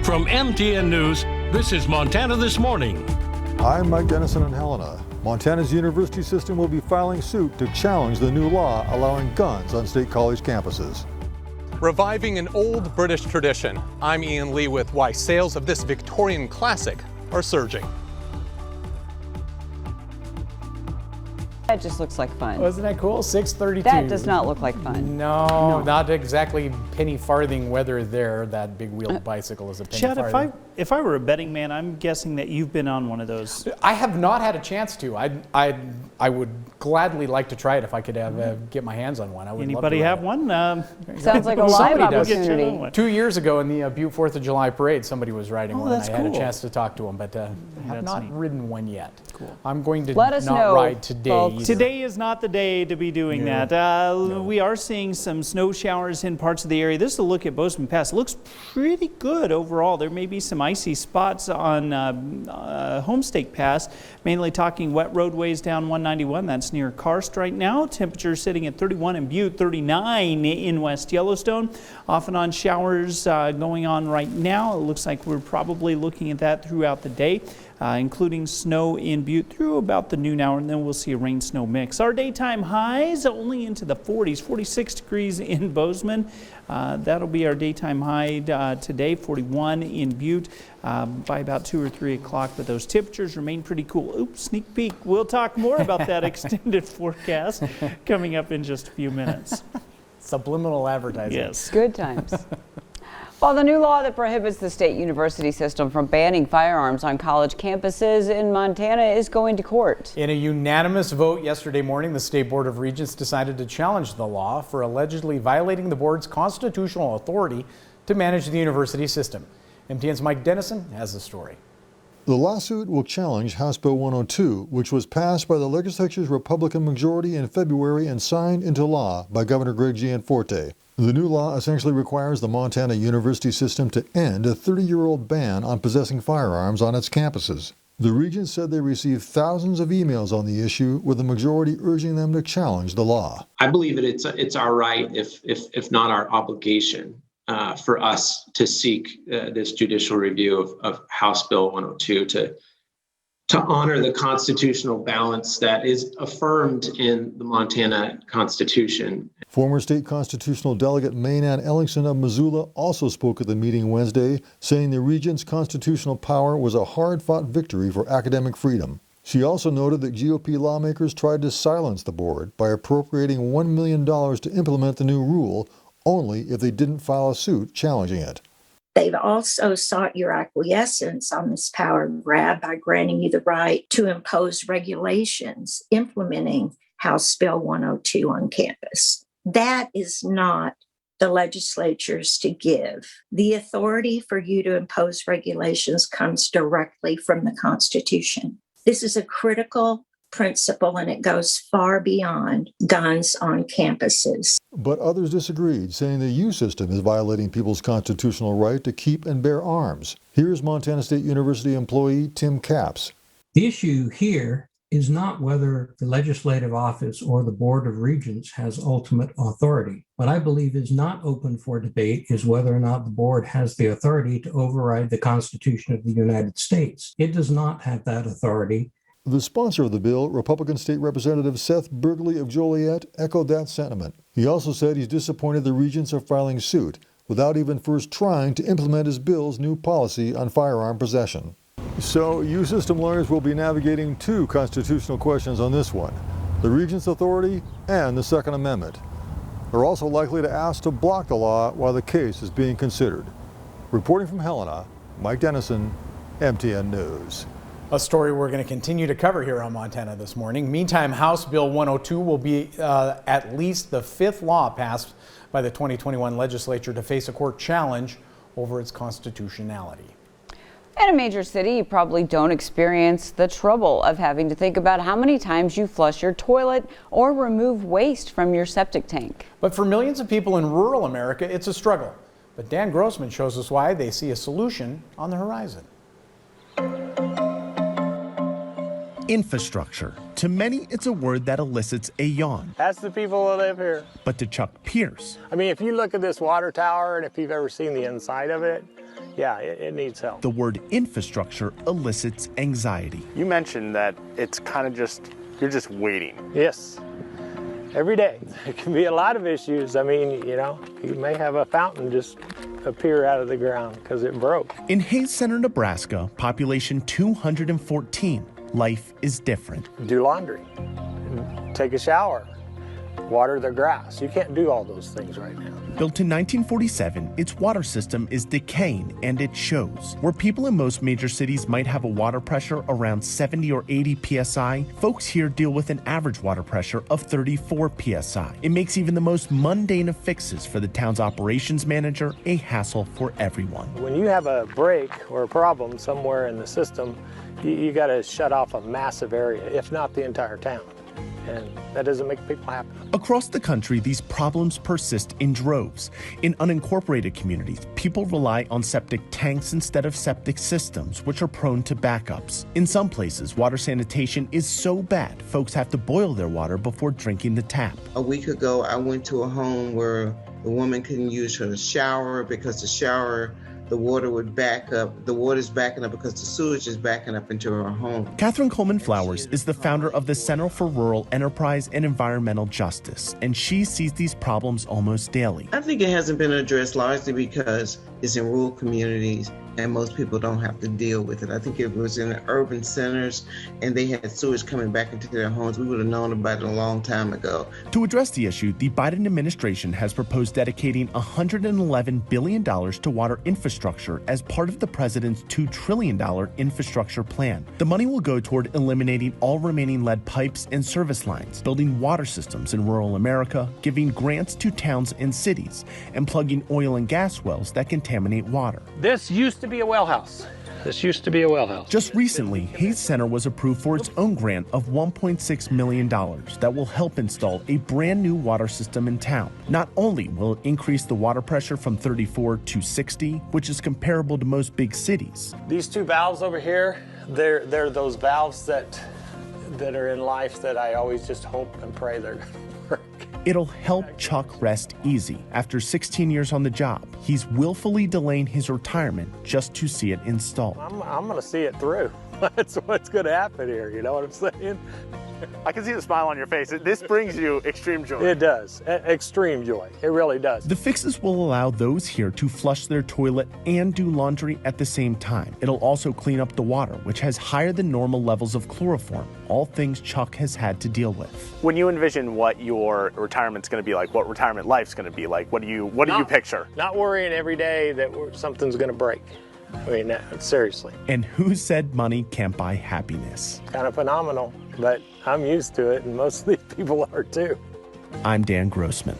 From MTN News, this is Montana This Morning. I'm Mike Dennison in Helena. Montana's university system will be filing suit to challenge the new law allowing guns on state college campuses. Reviving an old British tradition. I'm Ian Lee with why sales of this Victorian classic are surging. That just looks like fun. Wasn't that cool? 6:32. That does not look like fun. No, not exactly penny farthing weather there. That big wheeled bicycle is a penny Chad, farthing. if I were a betting man, I'm guessing that you've been on one of those. I have not had a chance to. I would gladly like to try it if I could get my hands on one. I would Anybody love to have one? Sounds like a live Somebody does. opportunity. 2 years ago in the Butte 4th of July parade, somebody was riding one. that's I had a cool. chance to talk to him, but I have That's not neat. ridden one yet. Cool. I'm going to Let us not know, ride today. folks. either. Today is not the day to be doing that. We are seeing some snow showers in parts of the area. This is a look at Bozeman Pass. It looks pretty good overall. There may be some icy spots on Homestake Pass, mainly talking wet roadways down 191. That's near Karst right now. Temperature sitting at 31 in Butte, 39 in West Yellowstone. Off and on showers going on right now. It looks like we're probably looking at that throughout the day. Including snow in Butte through about the noon hour, and then we'll see a rain-snow mix. Our daytime highs only into the 40s, 46 degrees in Bozeman. That'll be our daytime high today, 41 in Butte by about 2 or 3 o'clock, but those temperatures remain pretty cool. Oops, sneak peek. We'll talk more about that extended forecast coming up in just a few minutes. Subliminal advertising. Yes. Good times. Well, the new law that prohibits the state university system from banning firearms on college campuses in Montana is going to court. In a unanimous vote yesterday morning, the State Board of Regents decided to challenge the law for allegedly violating the board's constitutional authority to manage the university system. MTN's Mike Dennison has the story. The lawsuit will challenge House Bill 102, which was passed by the legislature's Republican majority in February and signed into law by Governor Greg Gianforte. The new law essentially requires the Montana university system to end a 30-year-old ban on possessing firearms on its campuses. The Regents said they received thousands of emails on the issue, with the majority urging them to challenge the law. I believe that it's our right, if not our obligation, for us to seek this judicial review of House Bill 102 to honor the constitutional balance that is affirmed in the Montana Constitution. Former state constitutional delegate Maynard Ellingson of Missoula also spoke at the meeting Wednesday, saying the Regents' constitutional power was a hard-fought victory for academic freedom. She also noted that GOP lawmakers tried to silence the board by appropriating $1 million to implement the new rule, only if they didn't file a suit challenging it. They've also sought your acquiescence on this power grab by granting you the right to impose regulations implementing House Bill 102 on campus. That is not the legislature's to give. The authority for you to impose regulations comes directly from the Constitution. This is a critical principle, and it goes far beyond guns on campuses. But others disagreed, saying the U system is violating people's constitutional right to keep and bear arms. Here's Montana State University employee Tim Capps. The issue here is not whether the legislative office or the Board of Regents has ultimate authority. What I believe is not open for debate is whether or not the board has the authority to override the Constitution of the United States. It does not have that authority. The sponsor of the bill, Republican State Representative Seth Burgley of Joliet, echoed that sentiment. He also said he's disappointed the Regents are filing suit without even first trying to implement his bill's new policy on firearm possession. So, U-System lawyers will be navigating two constitutional questions on this one: the Regents' authority and the Second Amendment. They're also likely to ask to block the law while the case is being considered. Reporting from Helena, Mike Dennison, MTN News. A story we're going to continue to cover here on Montana This Morning. Meantime, House Bill 102 will be at least the fifth law passed by the 2021 legislature to face a court challenge over its constitutionality. In a major city, you probably don't experience the trouble of having to think about how many times you flush your toilet or remove waste from your septic tank. But for millions of people in rural America, it's a struggle. But Dan Grossman shows us why they see a solution on the horizon. Infrastructure. To many, it's a word that elicits a yawn. That's the people who live here. But to Chuck Pierce, I mean, if you look at this water tower and if you've ever seen the inside of it, yeah, it needs help. the word infrastructure elicits anxiety. You mentioned that it's kind of you're just waiting. Yes, every day. It can be a lot of issues. I mean, you know, you may have a fountain just appear out of the ground because it broke. In Hayes Center, Nebraska, population 214, life is different. Do laundry, take a shower, water the grass. You can't do all those things right now. Built in 1947, its water system is decaying, and it shows. Where people in most major cities might have a water pressure around 70 or 80 psi, folks here deal with an average water pressure of 34 psi. It makes even the most mundane of fixes for the town's operations manager a hassle for everyone. When you have a break or a problem somewhere in the system, you got to shut off a massive area, if not the entire town. And that doesn't make people happy. Across the country, these problems persist in droves. In unincorporated communities, people rely on septic tanks instead of septic systems, which are prone to backups. In some places, water sanitation is so bad, folks have to boil their water before drinking the tap. A week ago, I went to a home where the woman couldn't use her shower because the water would back up. The water's backing up because the sewage is backing up into her home. Catherine Coleman Flowers is the founder of the Center for Rural Enterprise and Environmental Justice, and she sees these problems almost daily. I think it hasn't been addressed largely because it's in rural communities and most people don't have to deal with it. I think if it was in the urban centers and they had sewage coming back into their homes, we would have known about it a long time ago. To address the issue, the Biden administration has proposed dedicating $111 billion to water infrastructure as part of the president's $2 trillion infrastructure plan. The money will go toward eliminating all remaining lead pipes and service lines, building water systems in rural America, giving grants to towns and cities, and plugging oil and gas wells that contaminate water. This used to be a well house. This used to be a well house. Just recently, Hayes Center was approved for its own grant of $1.6 million that will help install a brand new water system in town. Not only will it increase the water pressure from 34 to 60, which is comparable to most big cities. These two valves over here, they're those valves that are in life that I always just hope and pray they're going to work. It'll help Chuck rest easy. After 16 years on the job, he's willfully delaying his retirement just to see it installed. I'm going to see it through. That's what's going to happen here, you know what I'm saying? I can see the smile on your face. This brings you extreme joy. It does. Extreme joy. It really does. The fixes will allow those here to flush their toilet and do laundry at the same time. It'll also clean up the water, which has higher than normal levels of chloroform, all things Chuck has had to deal with. When you envision what your retirement's going to be like, what retirement life's going to be like, what do you picture? Not worrying every day that something's going to break. I mean, seriously. And who said money can't buy happiness? Kind of phenomenal, but I'm used to it, and most of these people are too. I'm Dan Grossman.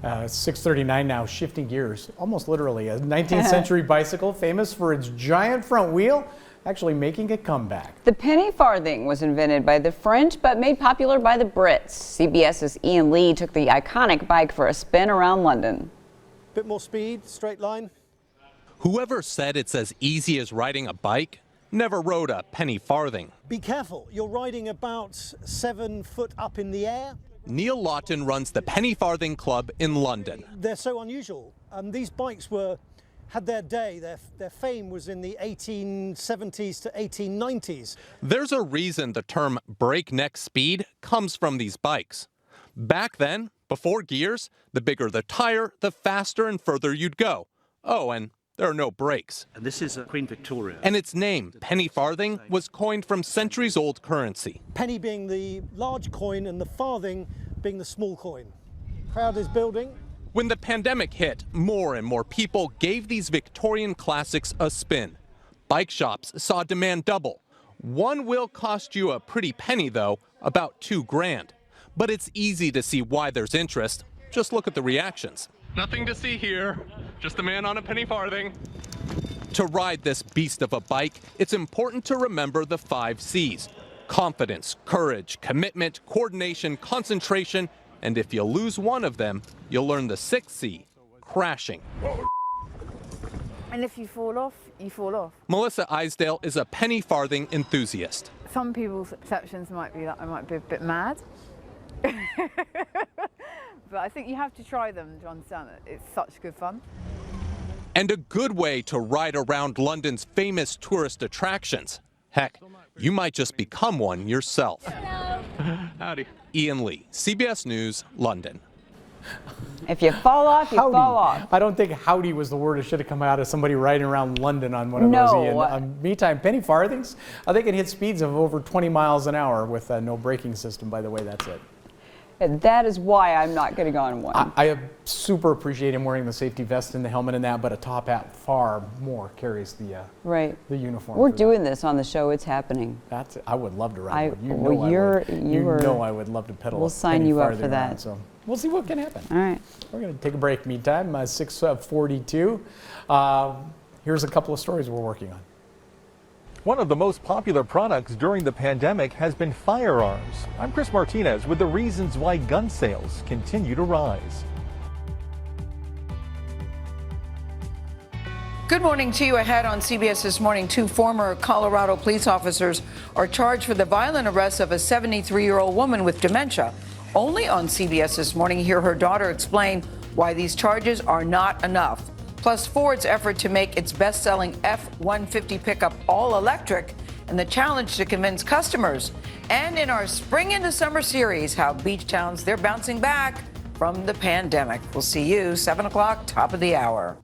6:39 now, shifting gears, almost literally. A 19th century bicycle famous for its giant front wheel, actually making a comeback. The penny farthing was invented by the French but made popular by the Brits. CBS's Ian Lee took the iconic bike for a spin around London. Bit more speed, straight line. Whoever said it's as easy as riding a bike never rode a penny farthing. Be careful, you're riding about 7 foot up in the air. Neil Lawton runs the Penny Farthing Club in London. They're so unusual. These bikes had their day, their fame was in the 1870s to 1890s. There's a reason the term breakneck speed comes from these bikes. Back then, before gears, the bigger the tire, the faster and further you'd go. Oh, and there are no brakes. And this is Queen Victoria. And its name, penny farthing, was coined from centuries-old currency. Penny being the large coin and the farthing being the small coin. Crowd is building. When the pandemic hit, more and more people gave these Victorian classics a spin. Bike shops saw demand double. One will cost you a pretty penny, though, about $2,000. But it's easy to see why there's interest. Just look at the reactions. Nothing to see here, just a man on a penny farthing. To ride this beast of a bike, it's important to remember the 5 C's. Confidence, courage, commitment, coordination, concentration, and if you lose one of them, you'll learn the 6th C, crashing. And if you fall off, you fall off. Melissa Isdale is a penny farthing enthusiast. Some people's perceptions might be that I might be a bit mad. But I think you have to try them to understand it. It's such good fun. And a good way to ride around London's famous tourist attractions. Heck, you might just become one yourself. Howdy. Ian Lee, CBS News, London. If you fall off, you Howdy. fall off. I don't think howdy was the word that should have come out of somebody riding around London on one of No. those, Ian. Meantime, penny farthings, they can hit speeds of over 20 miles an hour with no braking system, by the way, that's it. And that is why I'm not getting on one. I super appreciate him wearing the safety vest and the helmet and that, but a top hat far more carries the uniform. We're doing this on the show. It's happening. That's it. I would love to ride one. You well, know I would love to pedal. We'll sign you up for that. Around, so we'll see what can happen. All right. We're going to take a break. Meantime, 6:42. Here's a couple of stories we're working on. One of the most popular products during the pandemic has been firearms. I'm Chris Martinez with the reasons why gun sales continue to rise. Good morning to you. Ahead on CBS This Morning, 2 former Colorado police officers are charged for the violent arrest of a 73-year-old woman with dementia. Only on CBS This Morning, hear her daughter explain why these charges are not enough. Plus, Ford's effort to make its best-selling F-150 pickup all-electric and the challenge to convince customers. And in our Spring into Summer series, how beach towns, they're bouncing back from the pandemic. We'll see you 7 o'clock, top of the hour.